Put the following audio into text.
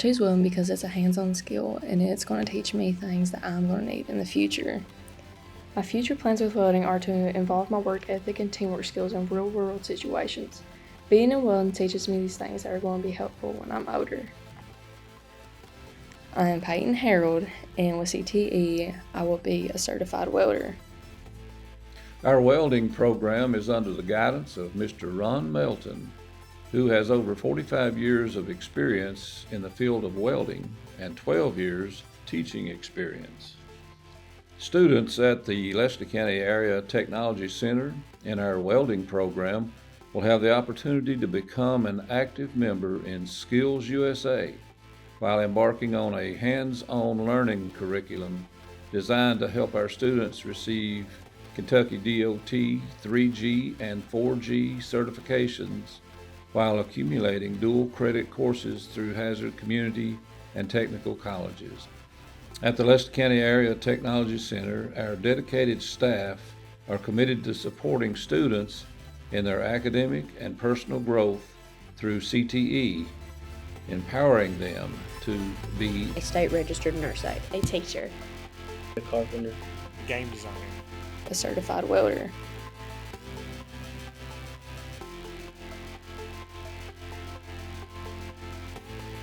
chose welding because it's a hands-on skill and it's going to teach me things that I'm going to need in the future. My future plans with welding are to involve my work ethic and teamwork skills in real-world situations. Being in welding teaches me these things that are going to be helpful when I'm older. I am Peyton Harold, and with CTE, I will be a certified welder. Our welding program is under the guidance of Mr. Ron Melton, who has over 45 years of experience in the field of welding and 12 years teaching experience. Students at the Lester County Area Technology Center in our welding program will have the opportunity to become an active member in Skills USA while embarking on a hands-on learning curriculum designed to help our students receive Kentucky DOT 3G and 4G certifications while accumulating dual credit courses through Hazard Community and Technical colleges. At the Lester County Area Technology Center, our dedicated staff are committed to supporting students in their academic and personal growth through CTE, empowering them to be a state registered nurse aide, a teacher, a carpenter, game designer, a certified welder,